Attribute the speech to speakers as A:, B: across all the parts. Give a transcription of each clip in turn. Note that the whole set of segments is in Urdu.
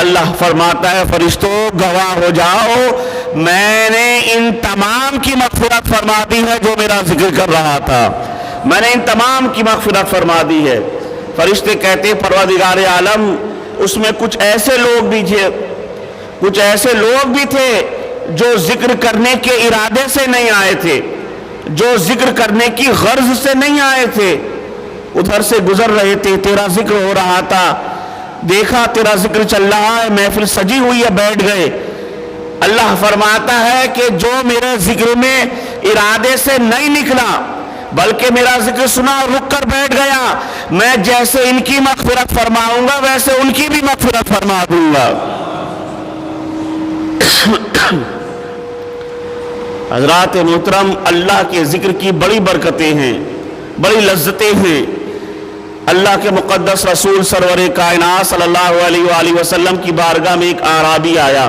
A: اللہ فرماتا ہے فرشتوں گواہ ہو جاؤ، میں نے ان تمام کی مغفرت فرما دی ہے جو میرا ذکر کر رہا تھا، میں نے ان تمام کی مغفرت فرما دی ہے۔ فرشتے کہتے پروردگار عالم اس میں کچھ ایسے لوگ بھی تھے جو ذکر کرنے کے ارادے سے نہیں آئے تھے، جو ذکر کرنے کی غرض سے نہیں آئے تھے، ادھر سے گزر رہے تھے، تیرا ذکر ہو رہا تھا، دیکھا تیرا ذکر چل رہا ہے، محفل سجی ہوئی ہے، بیٹھ گئے۔ اللہ فرماتا ہے کہ جو میرے ذکر میں ارادے سے نہیں نکلا بلکہ میرا ذکر سنا اور رک کر بیٹھ گیا، میں جیسے ان کی مغفرت فرماؤں گا ویسے ان کی بھی مغفرت فرما دوں گا۔ حضرات محترم، اللہ کے ذکر کی بڑی برکتیں ہیں، بڑی لذتیں ہیں۔ اللہ کے مقدس رسول سرور کائنات صلی اللہ علیہ وآلہ وسلم کی بارگاہ میں ایک اعرابی آیا،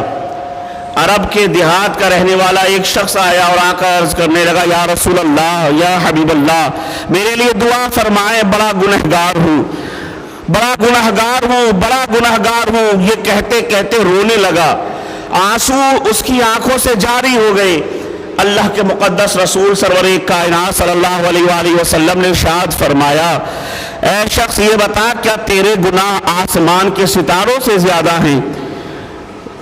A: عرب کے دیہات کا رہنے والا ایک شخص آیا اور آ کر عرض کرنے لگا، یا رسول اللہ، یا حبیب اللہ، میرے لیے دعا فرمائیں، بڑا گنہگار ہوں، بڑا گنہگار ہوں، بڑا گنہگار ہوں۔ یہ کہتے کہتے رونے لگا، آنسو اس کی آنکھوں سے جاری ہو گئے۔ اللہ کے مقدس رسول سرور کائنات صلی اللہ علیہ وآلہ وسلم نے ارشاد فرمایا، اے شخص یہ بتا کیا تیرے گناہ آسمان کے ستاروں سے زیادہ ہیں؟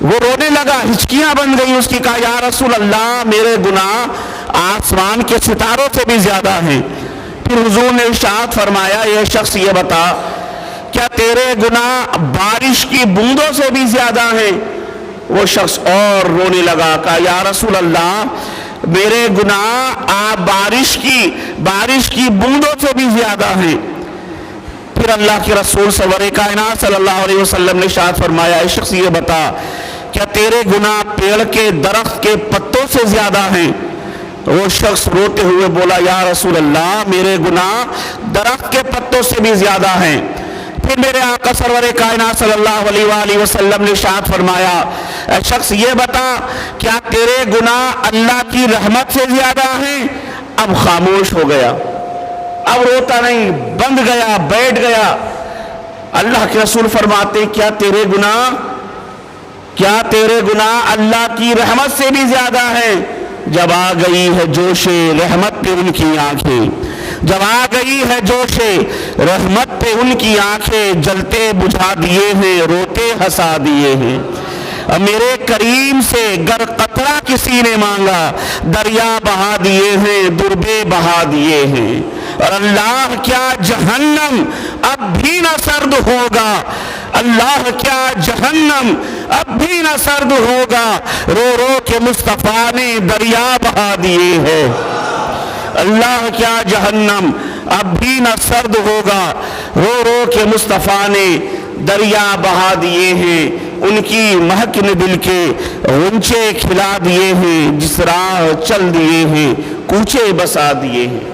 A: وہ رونے لگا، ہچکیاں بن گئی اس کی، کہا یا رسول اللہ میرے گناہ آسمان کے ستاروں سے بھی زیادہ ہیں۔ پھر حضور نے ارشاد فرمایا، یہ شخص یہ بتا کیا تیرے گناہ بارش کی بوندوں سے بھی زیادہ ہیں؟ وہ شخص اور رونے لگا، کہا یا رسول اللہ میرے گناہ بارش کی بوندوں سے بھی زیادہ ہیں۔ پھر اللہ کے رسول سرور کائنات صلی اللہ علیہ وسلم نے ارشاد فرمایا، اے شخص یہ بتا کیا تیرے گناہ پیڑ کے درخت کے پتوں سے زیادہ ہیں؟ وہ شخص روتے ہوئے بولا، یا رسول اللہ میرے گناہ درخت کے پتوں سے بھی زیادہ ہیں۔ پھر میرے آقا سرور کائنات صلی اللہ علیہ وآلہ وسلم نے ارشاد فرمایا، اے شخص یہ بتا کیا تیرے گناہ اللہ کی رحمت سے زیادہ ہیں؟ اب خاموش ہو گیا، اب روتا نہیں، بند گیا، بیٹھ گیا۔ اللہ کے رسول فرماتے کیا تیرے گناہ اللہ کی رحمت سے بھی زیادہ ہیں؟ جب آ گئی ہے جوش رحمت پہ ان کی آنکھیں، جب آ گئی ہے جوش رحمت پہ ان کی آنکھیں، جلتے بجھا دیے ہیں، روتے ہنسا دیے ہیں۔ میرے کریم سے گر قطرہ کسی نے مانگا، دریا بہا دیے ہیں، دربے بہا دیے ہیں۔ اور اللہ کیا جہنم اب بھی نہ سرد ہوگا، اللہ کیا جہنم اب بھی نہ سرد ہوگا، رو رو کے مصطفیٰ نے دریا بہا دیے ہیں۔ اللہ کیا جہنم اب بھی نہ سرد ہوگا، رو رو کے مصطفیٰ نے دریا بہا دیے ہیں۔ ان کی مہک نے دل کے غنچے کھلا دیے ہیں، جس راہ چل دیے ہیں کوچے بسا دیے ہیں۔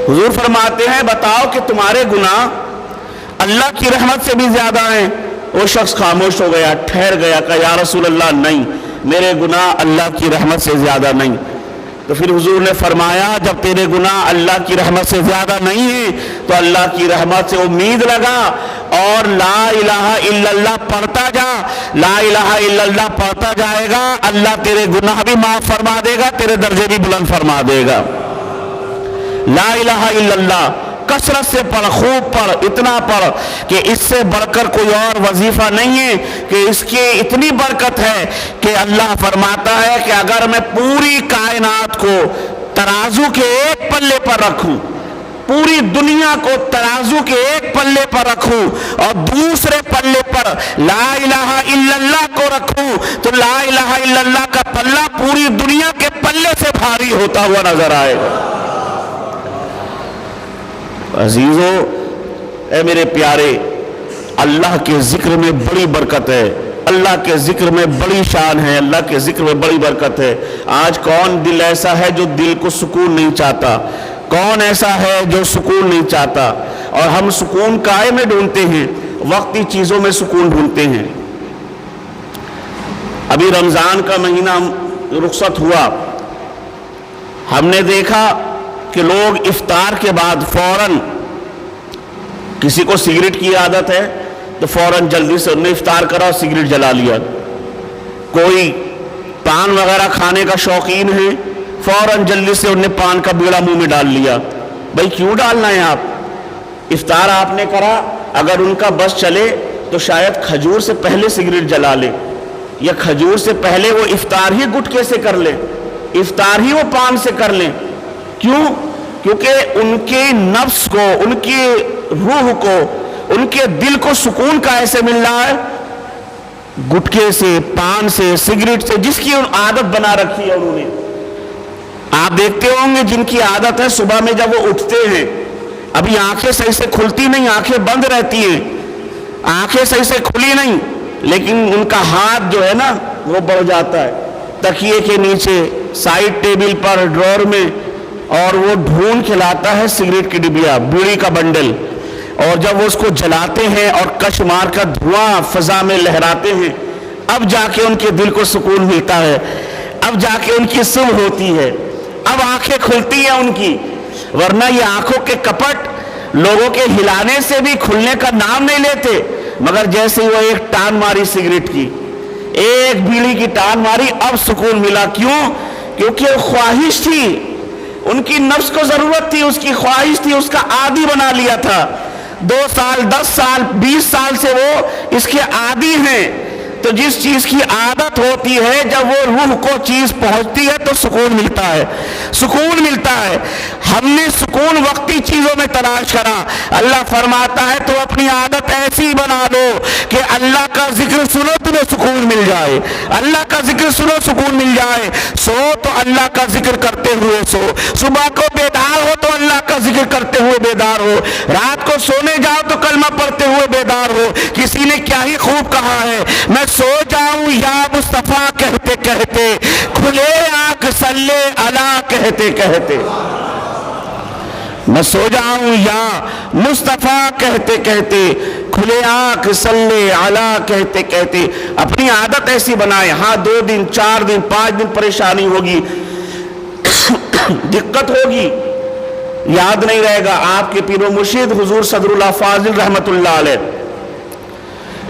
A: حضور فرماتے ہیں بتاؤ کہ تمہارے گناہ اللہ کی رحمت سے بھی زیادہ ہیں؟ وہ شخص خاموش ہو گیا، ٹھہر گیا، کہا یا رسول اللہ نہیں، میرے گناہ اللہ کی رحمت سے زیادہ نہیں۔ تو پھر حضور نے فرمایا جب تیرے گناہ اللہ کی رحمت سے زیادہ نہیں ہیں تو اللہ کی رحمت سے امید لگا اور لا الہ الا اللہ پڑھتا جا، لا الہ الا اللہ پڑھتا جائے گا، اللہ تیرے گناہ بھی معاف فرما دے گا، تیرے درجے بھی بلند فرما دے گا۔ لا الہ الا اللہ کثرت سے پڑھ، خوب پڑھ، اتنا پڑھ کہ اس سے بڑھ کر کوئی اور وظیفہ نہیں ہے، کہ اس کی اتنی برکت ہے کہ اللہ فرماتا ہے کہ اگر میں پوری کائنات کو ترازو کے ایک پلے پر رکھوں، پوری دنیا کو ترازو کے ایک پلے پر رکھوں اور دوسرے پلے پر لا الہ الا اللہ کو رکھوں تو لا الہ الا اللہ کا پلہ پوری دنیا کے پلے سے بھاری ہوتا ہوا نظر آئے گا۔ عزیزو، اے میرے پیارے، اللہ کے ذکر میں بڑی برکت ہے، اللہ کے ذکر میں بڑی شان ہے، اللہ کے ذکر میں بڑی برکت ہے۔ آج کون دل ایسا ہے جو دل کو سکون نہیں چاہتا؟ کون ایسا ہے جو سکون نہیں چاہتا؟ اور ہم سکون کائے میں ڈھونڈتے ہیں، وقتی چیزوں میں سکون ڈھونڈتے ہیں۔ ابھی رمضان کا مہینہ رخصت ہوا، ہم نے دیکھا کہ لوگ افطار کے بعد فوراً، کسی کو سگریٹ کی عادت ہے، تو فوراً جلدی سے انہوں نے افطار کرا اور سگریٹ جلا لیا. کوئی پان وغیرہ کھانے کا شوقین ہے, فوراً جلدی سے انہوں نے پان کا بیڑا منہ میں ڈال لیا. بھائی کیوں ڈالنا ہے آپ؟ افطار آپ نے کرا, اگر ان کا بس چلے تو شاید کھجور سے پہلے سگریٹ جلا لے, یا کھجور سے پہلے وہ افطار ہی گٹکے سے کر لیں, افطار ہی وہ پان سے کر لیں. کیوں؟ کیونکہ ان کے نفس کو, ان کی روح کو, ان کے دل کو سکون کیسے مل رہا ہے؟ گٹکے سے, پان سے, سگریٹ سے, جس کی عادت بنا رکھی ہے انہوں نے. آپ دیکھتے ہوں گے جن کی عادت ہے صبح میں جب وہ اٹھتے ہیں, ابھی آنکھیں صحیح سے کھلتی نہیں, آنکھیں بند رہتی ہیں, آنکھیں صحیح سے کھلی نہیں, لیکن ان کا ہاتھ جو ہے نا وہ بڑھ جاتا ہے تکیے کے نیچے, سائیڈ ٹیبل پر, ڈرور میں, اور وہ ڈھونڈ کے لاتا ہے سگریٹ کی ڈبیا, بیڑی کا بنڈل, اور جب وہ اس کو جلاتے ہیں اور کش مار کر دھواں فضا میں لہراتے ہیں, اب جا کے ان کے دل کو سکون ملتا ہے, اب جا کے ان کی صبح ہوتی ہے, اب آنکھیں کھلتی ہیں ان کی. ورنہ یہ آنکھوں کے کپٹ لوگوں کے ہلانے سے بھی کھلنے کا نام نہیں لیتے, مگر جیسے وہ ایک ٹان ماری سگریٹ کی, ایک بیڑی کی ٹان ماری, اب سکون ملا. کیوں؟ کیونکہ وہ خواہش تھی, ان کی نفس کو ضرورت تھی, اس کی خواہش تھی, اس کا عادی بنا لیا تھا. 2 سال 10 سال 20 سال سے وہ اس کے عادی ہیں. تو جس چیز کی عادت ہوتی ہے, جب وہ روح کو چیز پہنچتی ہے تو سکون ملتا ہے, سکون ملتا ہے. ہم نے سکون وقتی چیزوں میں تلاش کرا. اللہ فرماتا ہے تو اپنی عادت ایسی بنا لو کہ اللہ کا ذکر سنو تمہیں سکون مل جائے, اللہ کا ذکر سنو سکون مل جائے. سو تو اللہ کا ذکر کرتے ہوئے سو, صبح کو بیدار ہو تو اللہ کا ذکر کرتے ہوئے بیدار ہو, رات کو سونے جاؤ تو کلمہ پڑھتے ہوئے بیدار ہو. کسی نے کیا ہی خوب کہا ہے, میں سو جاؤں یا مصطفیٰ کہتے کہتے, کھلے آنکھ صلی علی کہتے کہتے. میں سو جاؤں یا مصطفیٰ کہتے کہتے, کھلے آنکھ صلی علی کہتے کہتے. اپنی عادت ایسی بنائے. ہاں 2 دن 4 دن 5 دن پریشانی ہوگی, دقت ہوگی, یاد نہیں رہے گا. آپ کے پیر و مرشد حضور صدر اللہ فاضل رحمت اللہ علیہ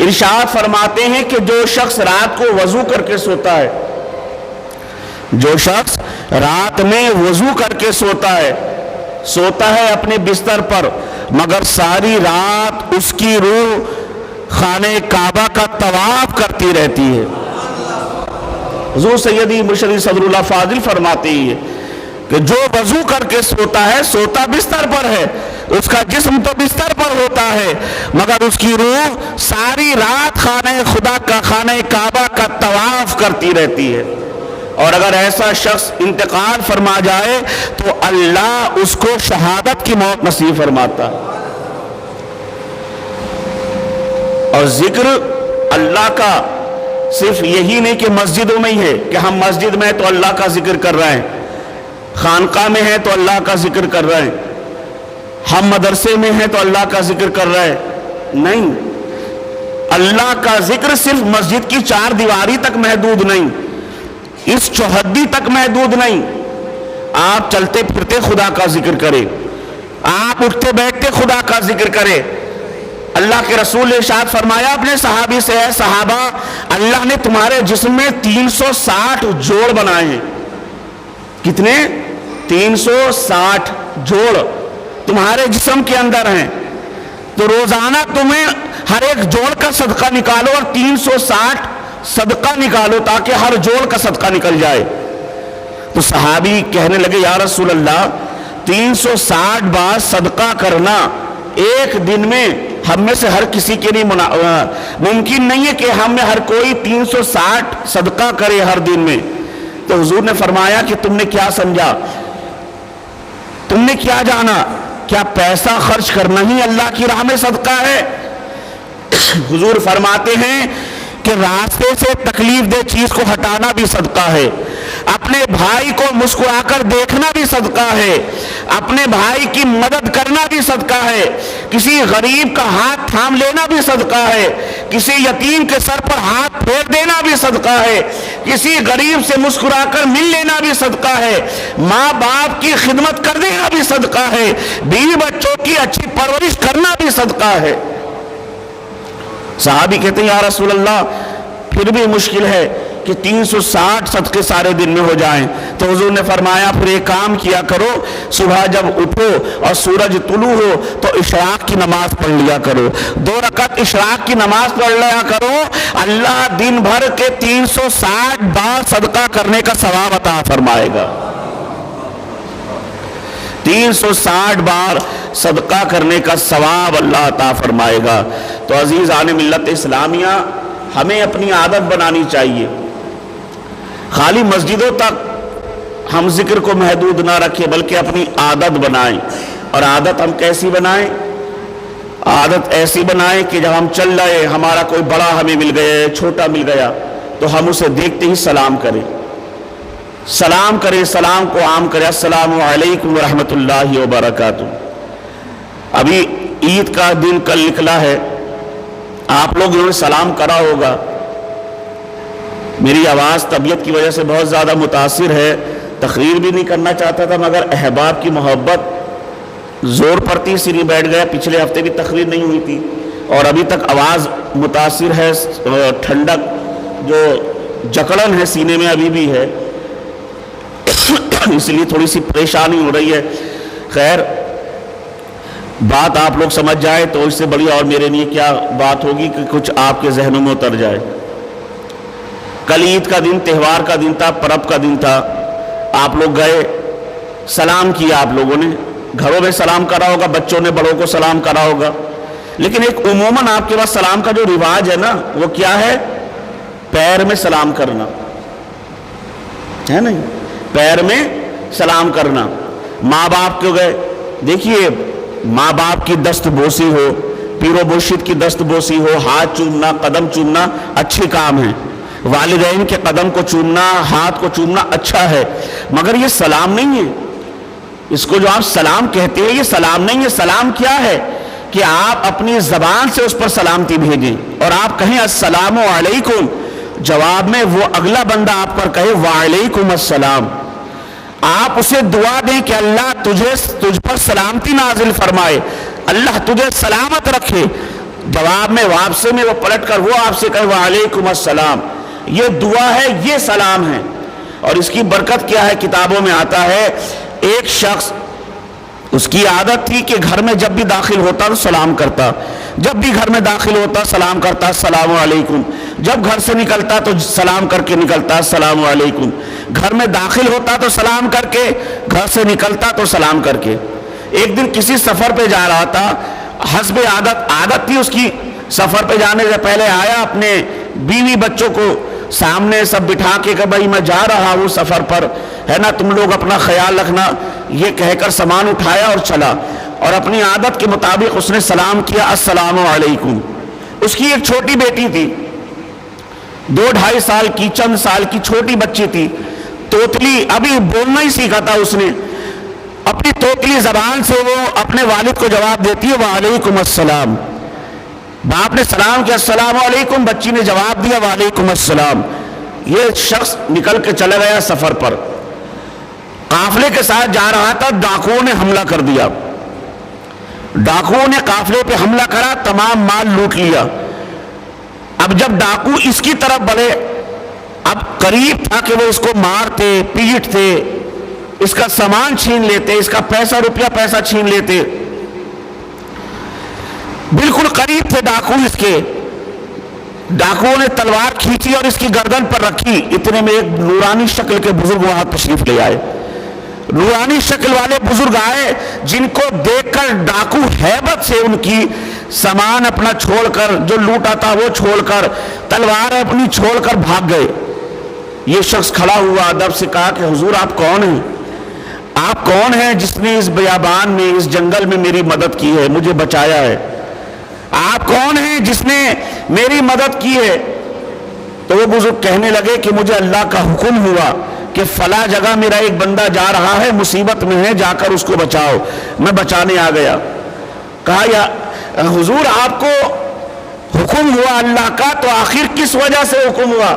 A: ارشاد فرماتے ہیں کہ جو شخص رات کو وضو کر کے سوتا ہے, جو شخص رات میں وضو کر کے سوتا ہے اپنے بستر پر, مگر ساری رات اس کی روح خانہ کعبہ کا طواف کرتی رہتی ہے. حضور سیدی مرشد صدر اللہ فاضل فرماتے ہیں کہ جو وضو کر کے سوتا ہے, سوتا بستر پر ہے, اس کا جسم تو بستر پر ہوتا ہے, مگر اس کی روح ساری رات خانہ خدا کا, خانہ کعبہ کا طواف کرتی رہتی ہے. اور اگر ایسا شخص انتقال فرما جائے تو اللہ اس کو شہادت کی موت نصیب فرماتا. اور ذکر اللہ کا صرف یہی نہیں کہ مسجدوں میں ہی ہے کہ ہم مسجد میں تو اللہ کا ذکر کر رہے ہیں, خانقاہ میں ہے تو اللہ کا ذکر کر رہے ہیں, ہم مدرسے میں ہیں تو اللہ کا ذکر کر رہے ہیں. نہیں, اللہ کا ذکر صرف مسجد کی 4 دیواری تک محدود نہیں, اس چوہدی تک محدود نہیں. آپ چلتے پھرتے خدا کا ذکر کریں, آپ اٹھتے بیٹھتے خدا کا ذکر کریں. اللہ کے رسول نے ارشاد فرمایا اپنے صحابی سے, اے صحابہ, اللہ نے تمہارے جسم میں 360 جوڑ بنائے ہیں. کتنے؟ 360 جوڑ تمہارے جسم کے اندر ہیں. تو روزانہ تمہیں ہر ایک جوڑ کا صدقہ نکالو اور 360 صدقہ نکالو تاکہ ہر جوڑ کا صدقہ نکل جائے. تو صحابی کہنے لگے یا رسول اللہ 360 بار صدقہ کرنا ایک دن میں ہم میں سے ہر کسی کے لیے ممکن نہیں ہے کہ ہم میں ہر کوئی 360 صدقہ کرے ہر دن میں. تو حضور نے فرمایا کہ تم نے کیا سمجھا, تم نے کیا جانا, کیا پیسہ خرچ کرنا ہی اللہ کی راہ میں صدقہ ہے؟ حضور فرماتے ہیں کہ راستے سے تکلیف دہ چیز کو ہٹانا بھی صدقہ ہے, اپنے بھائی کو مسکرا کر دیکھنا بھی صدقہ ہے, اپنے بھائی کی مدد کرنا بھی صدقہ ہے, کسی غریب کا ہاتھ تھام لینا بھی صدقہ ہے, کسی یتیم کے سر پر ہاتھ پھیر دینا بھی صدقہ ہے, کسی غریب سے مسکرا کر مل لینا بھی صدقہ ہے, ماں باپ کی خدمت کر دینا بھی صدقہ ہے, بیوی بچوں کی اچھی پرورش کرنا بھی صدقہ ہے. صحابی کہتے ہیں یا رسول اللہ پھر بھی مشکل ہے کہ 360 صدقے سارے دن میں ہو جائیں. تو حضور نے فرمایا پھر ایک کام کیا کرو، صبح جب اٹھو اور سورج طلوع ہو تو اشراق کی نماز پڑھ لیا کرو، 2 رکعت اشراق کی نماز پڑھ لیا کرو، اللہ دن بھر کے 360 بار صدقہ کرنے کا ثواب عطا فرمائے گا. 360 بار صدقہ کرنے کا ثواب اللہ عطا فرمائے گا. تو عزیزان ملت اسلامیہ، ہمیں اپنی عادت بنانی چاہیے، خالی مسجدوں تک ہم ذکر کو محدود نہ رکھیں بلکہ اپنی عادت بنائیں. اور عادت ہم کیسی بنائیں؟ عادت ایسی بنائیں کہ جب ہم چل رہے ہمارا کوئی بڑا ہمیں مل گیا، چھوٹا مل گیا، تو ہم اسے دیکھتے ہی سلام کریں، سلام کو عام کریں، السلام علیکم ورحمۃ اللہ وبرکاتہ. ابھی عید کا دن کل نکلا ہے، آپ لوگوں نے سلام کرا ہوگا. میری آواز طبیعت کی وجہ سے بہت زیادہ متاثر ہے، تقریر بھی نہیں کرنا چاہتا تھا مگر احباب کی محبت زور پڑتی اسی لیے بیٹھ گیا. پچھلے ہفتے بھی تقریر نہیں ہوئی تھی اور ابھی تک آواز متاثر ہے، ٹھنڈک جو جکڑن ہے سینے میں ابھی بھی ہے، اس لیے تھوڑی سی پریشانی ہو رہی ہے. خیر، بات آپ لوگ سمجھ جائے تو اس سے بڑی اور میرے لیے کیا بات ہوگی کہ کچھ آپ کے ذہنوں میں اتر جائے. کل عید کا دن، تہوار کا دن تھا، پرب کا دن تھا. آپ لوگ گئے، سلام کیا، آپ لوگوں نے گھروں میں سلام کرا ہوگا، بچوں نے بڑوں کو سلام کرا ہوگا. لیکن ایک عموماً آپ کے پاس سلام کا جو رواج ہے نا، وہ کیا ہے؟ پیر میں سلام کرنا ہے. نہیں، پیر میں سلام کرنا. ماں باپ کو گئے، دیکھیے ماں باپ کی دست بوسی ہو، پیر و مرشد کی دست بوسی ہو، ہاتھ چومنا، قدم چومنا اچھے کام ہیں. والدین کے قدم کو چومنا، ہاتھ کو چومنا اچھا ہے، مگر یہ سلام نہیں ہے. اس کو جو آپ سلام کہتے ہیں یہ سلام نہیں ہے. سلام کیا ہے کہ آپ اپنی زبان سے اس پر سلامتی بھیجیں اور آپ کہیں السلام علیکم، جواب میں وہ اگلا بندہ آپ پر کہے وعلیکم السلام. آپ اسے دعا دیں کہ اللہ تجھ پر سلامتی نازل فرمائے، اللہ تجھے سلامت رکھے. جواب میں واپسی میں وہ پلٹ کر وہ آپ سے کہے وعلیکم السلام. یہ دعا ہے، یہ سلام ہے. اور اس کی برکت کیا ہے؟ کتابوں میں آتا ہے ایک شخص، اس کی عادت تھی کہ گھر میں جب بھی داخل ہوتا تو سلام کرتا، جب بھی گھر میں داخل ہوتا سلام کرتا السلام علیکم، جب گھر سے نکلتا تو سلام کر کے نکلتا السلام علیکم، گھر میں داخل ہوتا تو سلام کر کے، گھر سے نکلتا تو سلام کر کے. ایک دن کسی سفر پہ جا رہا تھا، حسب عادت تھی اس کی، سفر پہ جانے سے پہلے آیا، اپنے بیوی بچوں کو سامنے سب بٹھا کے کہ بھائی میں جا رہا ہوں سفر پر، ہے نا، تم لوگ اپنا خیال رکھنا، یہ کہہ کر سامان اٹھایا اور چلا. اور اپنی عادت کے مطابق اس نے سلام کیا السلام علیکم. اس کی ایک چھوٹی بیٹی تھی، 2-2.5 سال کی، چند سال کی چھوٹی بچی تھی، توتلی، ابھی بولنا ہی سیکھا تھا اس نے. اپنی توتلی زبان سے وہ اپنے والد کو جواب دیتی ہے وعلیکم السلام. باپ نے سلام کیا السلام علیکم، بچی نے جواب دیا وعلیکم السلام. یہ شخص نکل کے چلا گیا سفر پر، قافلے کے ساتھ جا رہا تھا، ڈاکوؤں نے حملہ کر دیا. ڈاکوؤں نے قافلے پہ حملہ کرا، تمام مال لوٹ لیا. اب جب ڈاکو اس کی طرف بڑھے، اب قریب تھا کہ وہ اس کو مارتے، پیٹتے، اس کا سامان چھین لیتے، اس کا پیسہ چھین لیتے. بالکل قریب تھے ڈاکو اس کے. ڈاکوؤں نے تلوار کھینچی اور اس کی گردن پر رکھی. اتنے میں ایک نورانی شکل کے بزرگ وہاں تشریف لے آئے. نورانی شکل والے بزرگ آئے جن کو دیکھ کر ڈاکو ہیبت سے ان کی سامان اپنا چھوڑ کر، جو لوٹا تھا وہ چھوڑ کر، تلوار اپنی چھوڑ کر بھاگ گئے. یہ شخص کھڑا ہوا، ادب سے کہا کہ حضور آپ کون ہیں؟ آپ کون ہیں جس نے اس بیابان میں، اس جنگل میں میری مدد کی ہے، مجھے بچایا ہے؟ آپ کون ہیں جس نے میری مدد کی ہے؟ تو وہ بزرگ کہنے لگے کہ مجھے اللہ کا حکم ہوا کہ فلاں جگہ میرا ایک بندہ جا رہا ہے، مصیبت میں ہے، جا کر اس کو بچاؤ. میں بچانے آ گیا. کہا یا حضور آپ کو حکم ہوا اللہ کا، تو آخر کس وجہ سے حکم ہوا؟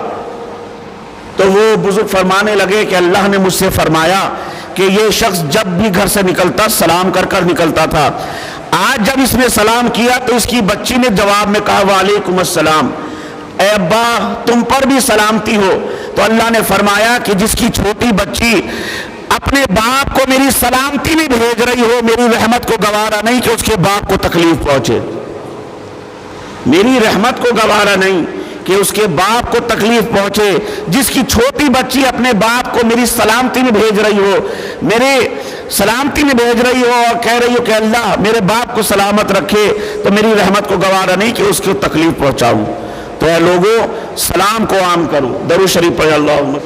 A: تو وہ بزرگ فرمانے لگے کہ اللہ نے مجھ سے فرمایا کہ یہ شخص جب بھی گھر سے نکلتا سلام کر کر نکلتا تھا. آج جب اس نے سلام کیا تو اس کی بچی نے جواب میں کہا وعلیکم السلام، اے ابا تم پر بھی سلامتی ہو۔ تو اللہ نے فرمایا کہ جس کی چھوٹی بچی اپنے باپ کو میری سلامتی نہیں بھیج رہی ہو، میری رحمت کو گوارا نہیں کہ اس کے باپ کو تکلیف پہنچے، میری رحمت کو گوارا نہیں کہ اس کے باپ کو تکلیف پہنچے۔ جس کی چھوٹی بچی اپنے باپ کو میری سلامتی میں بھیج رہی ہو، میرے سلامتی میں بھیج رہی ہو اور کہہ رہی ہو کہ اللہ میرے باپ کو سلامت رکھے، تو میری رحمت کو گوارا نہیں کہ اس کو تکلیف پہنچاؤں۔ تو اے لوگوں سلام کو عام کرو، درود شریف پڑھیں اللہم۔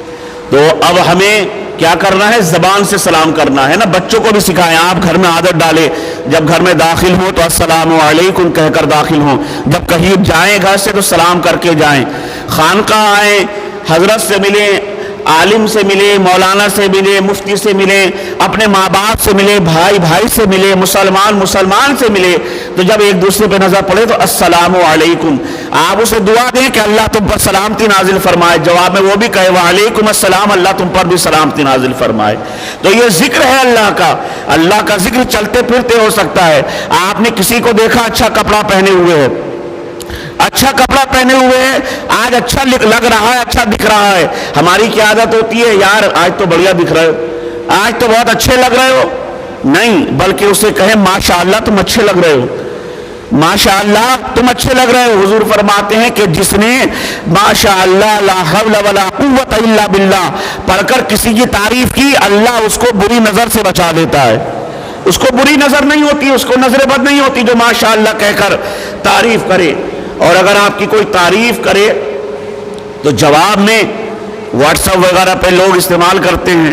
A: تو اب ہمیں کیا کرنا ہے؟ زبان سے سلام کرنا ہے نا، بچوں کو بھی سکھائیں، آپ گھر میں عادت ڈالیں، جب گھر میں داخل ہوں تو السلام علیکم کہہ کر داخل ہوں، جب کہیں جائیں گھر سے تو سلام کر کے جائیں، خانقاہ آئیں حضرت سے ملیں، عالم سے ملے، مولانا سے ملے، مفتی سے ملے، اپنے ماں باپ سے ملے، بھائی بھائی سے ملے، مسلمان سے ملے، تو جب ایک دوسرے پہ نظر پڑے تو السلام علیکم، آپ اسے دعا دیں کہ اللہ تم پر سلامتی نازل فرمائے، جواب میں وہ بھی کہے وعلیکم السلام، اللہ تم پر بھی سلامتی نازل فرمائے۔ تو یہ ذکر ہے اللہ کا ذکر چلتے پھرتے ہو سکتا ہے۔ آپ نے کسی کو دیکھا اچھا کپڑا پہنے ہوئے ہے، اچھا کپڑا پہنے ہوئے ہیں، آج اچھا لگ رہا ہے، اچھا دکھ رہا ہے، ہماری کیا عادت ہوتی ہے؟ یار آج تو بڑھیا دکھ رہے ہو، آج تو بہت اچھے لگ رہے ہو، نہیں بلکہ اسے کہیں ماشاءاللہ تم اچھے لگ رہے ہو، ماشاءاللہ تم اچھے لگ رہے ہو۔ حضور فرماتے ہیں کہ جس نے ماشاءاللہ لا حول ولا قوت الا باللہ پڑھ کر کسی کی تعریف کی، اللہ اس کو بری نظر سے بچا دیتا ہے، اس کو بری نظر نہیں ہوتی، اس کو نظر بد نہیں ہوتی جو ماشاءاللہ کہہ کر تعریف کرے۔ اور اگر آپ کی کوئی تعریف کرے تو جواب میں واٹس ایپ وغیرہ پہ لوگ استعمال کرتے ہیں،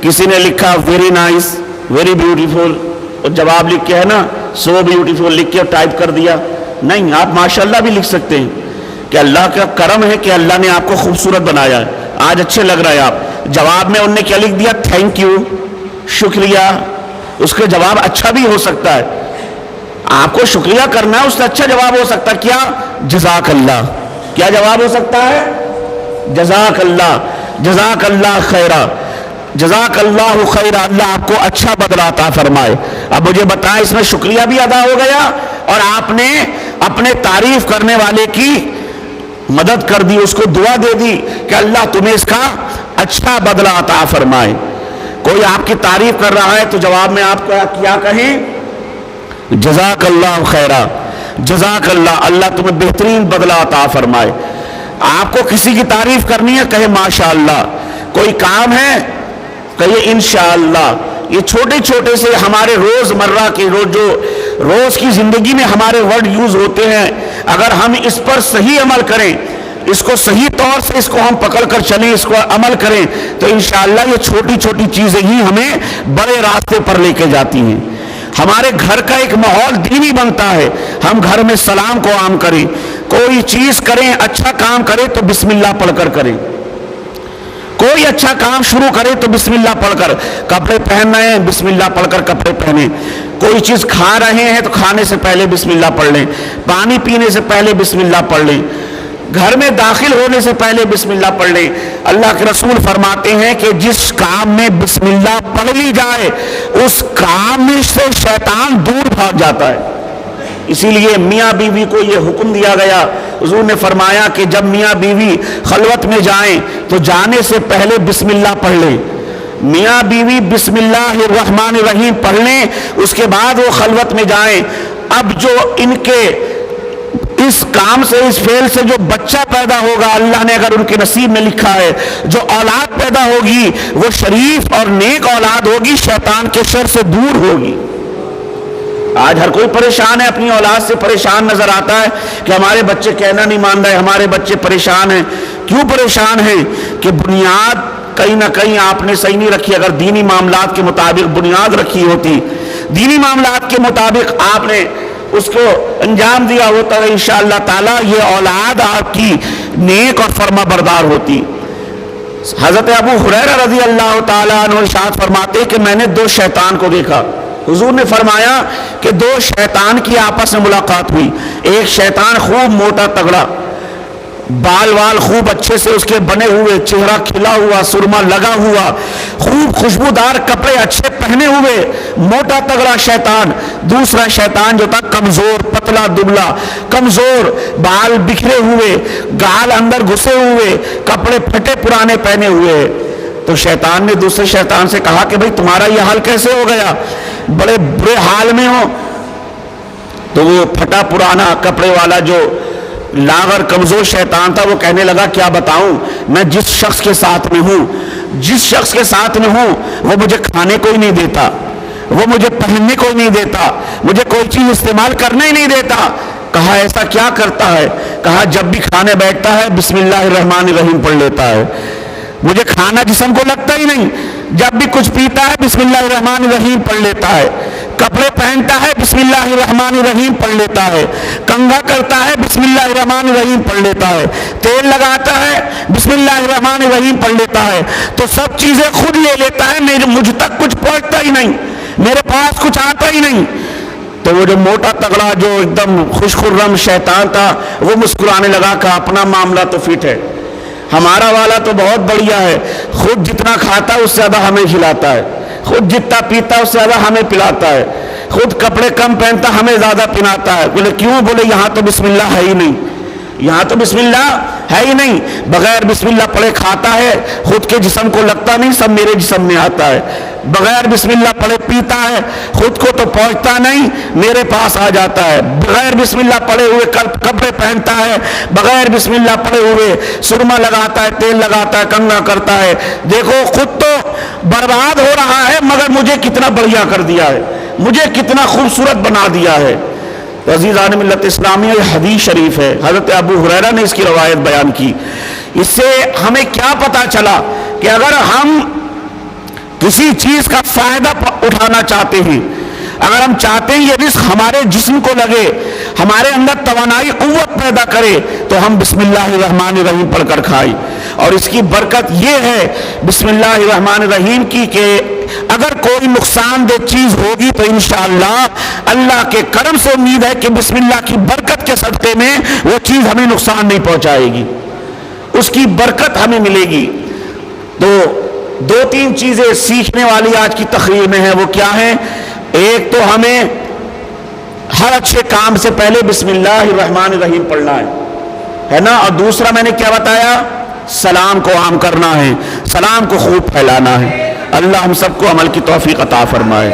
A: کسی نے لکھا ویری نائس، ویری بیوٹیفل، اور جواب لکھ کے ہے نا سو بیوٹیفل لکھ کے ٹائپ کر دیا، نہیں آپ ماشاءاللہ بھی لکھ سکتے ہیں کہ اللہ کا کرم ہے کہ اللہ نے آپ کو خوبصورت بنایا ہے، آج اچھے لگ رہے ہیں آپ۔ جواب میں انہوں نے کیا لکھ دیا؟ تھینک یو، شکریہ، اس کا جواب اچھا بھی ہو سکتا ہے، آپ کو شکریہ کرنا ہے، اس سے اچھا جواب ہو سکتا ہے کیا؟ جزاک اللہ، کیا جواب ہو سکتا ہے؟ جزاک اللہ، جزاک اللہ خیرہ، جزاک اللہ خیرہ، اللہ آپ کو اچھا بدلہ عطا فرمائے۔ اب مجھے بتائیں اس میں شکریہ بھی ادا ہو گیا اور آپ نے اپنے تعریف کرنے والے کی مدد کر دی، اس کو دعا دے دی کہ اللہ تمہیں اس کا اچھا بدلہ عطا فرمائے۔ کوئی آپ کی تعریف کر رہا ہے تو جواب میں آپ کیا کہیں؟ جزاک اللہ خیرہ، جزاک اللہ، اللہ تمہیں بہترین بدلہ عطا فرمائے۔ آپ کو کسی کی تعریف کرنی ہے کہے ماشاءاللہ، کوئی کام ہے کہیے انشاءاللہ۔ یہ چھوٹے چھوٹے سے ہمارے روزمرہ کے جو روز کی زندگی میں ہمارے ورڈ یوز ہوتے ہیں، اگر ہم اس پر صحیح عمل کریں، اس کو صحیح طور سے اس کو ہم پکڑ کر چلیں، اس کو عمل کریں تو انشاءاللہ یہ چھوٹی چھوٹی چیزیں ہی ہمیں بڑے راستے پر لے کے جاتی ہیں۔ ہمارے گھر کا ایک ماحول دینی بنتا ہے، ہم گھر میں سلام کو عام کریں، کوئی چیز کریں، اچھا کام کریں تو بسم اللہ پڑھ کر کریں، کوئی اچھا کام شروع کرے تو بسم اللہ پڑھ کر، کپڑے پہن رہے ہیں بسم اللہ پڑھ کر کپڑے پہنیں، کوئی چیز کھا رہے ہیں تو کھانے سے پہلے بسم اللہ پڑھ لیں، پانی پینے سے پہلے بسم اللہ پڑھ لیں، گھر میں داخل ہونے سے پہلے بسم اللہ پڑھ لیں۔ اللہ کے رسول فرماتے ہیں کہ جس کام میں بسم اللہ پڑھ لی جائے اس کام میں سے شیطان دور بھاگ جاتا ہے۔ اسی لیے میاں بیوی کو یہ حکم دیا گیا، حضور نے فرمایا کہ جب میاں بیوی خلوت میں جائیں تو جانے سے پہلے بسم اللہ پڑھ لیں، میاں بیوی بسم اللہ الرحمن الرحیم پڑھ لیں، اس کے بعد وہ خلوت میں جائیں۔ اب جو ان کے اس کام سے، اس فعل سے جو بچہ پیدا ہوگا، اللہ نے اگر ان کے نصیب میں لکھا ہے، جو اولاد پیدا ہوگی وہ شریف اور نیک اولاد ہوگی، شیطان کے شر سے دور ہوگی۔ آج ہر کوئی پریشان ہے، اپنی اولاد سے پریشان نظر آتا ہے کہ ہمارے بچے کہنا نہیں مان رہے، ہمارے بچے پریشان ہیں۔ کیوں پریشان ہیں؟ کہ بنیاد کہیں نہ کہیں آپ نے صحیح نہیں رکھی۔ اگر دینی معاملات کے مطابق بنیاد رکھی ہوتی، دینی معاملات کے مطابق آپ نے اس کو انجام دیا ہوتا ہے، انشاءاللہ تعالی یہ اولاد آپ کی نیک اور فرما بردار ہوتی۔ حضرت ابو ہریرہ رضی اللہ تعالیٰ عنہ ارشاد فرماتے کہ میں نے دو شیطان کو دیکھا۔ حضور نے فرمایا کہ دو شیطان کی آپس میں ملاقات ہوئی، ایک شیطان خوب موٹا تگڑا، بال وال خوب اچھے سے اس کے بنے ہوئے، چہرہ کھلا ہوا، سرما لگا ہوا، خوب خوشبودار کپڑے اچھے پہنے ہوئے، موٹا تگڑا شیطان۔ دوسرا شیطان جو تھا کمزور، پتلا دبلا، کمزور، بال بکھرے ہوئے، گال اندر گھسے ہوئے، کپڑے پھٹے پرانے پہنے ہوئے۔ تو شیطان نے دوسرے شیطان سے کہا کہ بھئی تمہارا یہ حال کیسے ہو گیا، بڑے برے حال میں ہو؟ تو وہ پھٹا پرانا کپڑے والا جو لاغر کمزور شیطان تھا وہ کہنے لگا کیا بتاؤں، میں جس شخص کے ساتھ میں ہوں، جس شخص کے ساتھ میں ہوں وہ مجھے کھانے کو ہی نہیں دیتا، وہ مجھے پہننے کو ہی نہیں دیتا، مجھے کوئی چیز استعمال کرنے ہی نہیں دیتا۔ کہا ایسا کیا کرتا ہے؟ کہا جب بھی کھانے بیٹھتا ہے بسم اللہ الرحمن الرحیم پڑھ لیتا ہے، مجھے کھانا جسم کو لگتا ہی نہیں، جب بھی کچھ پیتا ہے بسم اللہ الرحمن الرحیم پڑھ لیتا ہے، کپڑے پہنتا ہے بسم اللہ الرحمن الرحیم پڑھ لیتا ہے، کنگھا کرتا ہے بسم اللہ الرحمن الرحیم پڑھ لیتا ہے، تیل لگاتا ہے بسم اللہ الرحمن الرحیم پڑھ لیتا ہے، تو سب چیزیں خود لے لیتا ہے، مجھ تک کچھ پہنچتا ہی نہیں، میرے پاس کچھ آتا ہی نہیں۔ تو وہ جو موٹا تگڑا جو ایک دم خوش خرم شیطان تھا وہ مسکرانے لگا کہ اپنا معاملہ تو فٹ ہے، ہمارا والا تو بہت بڑھیا ہے، خود جتنا کھاتا ہے اس سے زیادہ ہمیں کھلاتا ہے، خود جتنا پیتا ہے اس سے زیادہ ہمیں پلاتا ہے، خود کپڑے کم پہنتا ہمیں زیادہ پہناتا ہے۔ بولے کیوں؟ بولے یہاں تو بسم اللہ ہے ہی نہیں، یہاں تو بسم اللہ ہے ہی نہیں، بغیر بسم اللہ پڑھے کھاتا ہے، خود کے جسم کو لگتا نہیں، سب میرے جسم میں آتا ہے، بغیر بسم اللہ پڑھے پیتا ہے، خود کو تو پہنچتا نہیں، میرے پاس آ جاتا ہے، بغیر بسم اللہ پڑھے ہوئے کپڑے پہنتا ہے، بغیر بسم اللہ پڑھے ہوئے سرما لگاتا ہے، تیل لگاتا ہے، کنگھا کرتا ہے، دیکھو خود تو برباد ہو رہا ہے مگر مجھے کتنا بڑھیا کر دیا ہے، مجھے کتنا خوبصورت بنا دیا ہے۔ عزیزان ملت اسلامیہ یہ حدیث شریف ہے، حضرت ابو ہریرہ نے اس کی روایت بیان کی۔ اس سے ہمیں کیا پتا چلا کہ اگر ہم کسی چیز کا فائدہ اٹھانا چاہتے ہیں، اگر ہم چاہتے ہیں یہ رزق ہمارے جسم کو لگے، ہمارے اندر توانائی قوت پیدا کرے، تو ہم بسم اللہ الرحمن الرحیم پڑھ کر کھائیں۔ اور اس کی برکت یہ ہے بسم اللہ الرحمن الرحیم کی کہ اگر کوئی نقصان دہ چیز ہوگی تو انشاءاللہ اللہ کے کرم سے امید ہے کہ بسم اللہ کی برکت کے صدقے میں وہ چیز ہمیں نقصان نہیں پہنچائے گی، اس کی برکت ہمیں ملے گی۔ تو دو تین چیزیں سیکھنے والی آج کی تقریر میں ہیں، وہ کیا ہیں؟ ایک تو ہمیں ہر اچھے کام سے پہلے بسم اللہ الرحمن الرحیم پڑھنا ہے نا، اور دوسرا میں نے کیا بتایا؟ سلام کو عام کرنا ہے، سلام کو خوب پھیلانا ہے۔ اللہ ہم سب کو عمل کی توفیق عطا فرمائے۔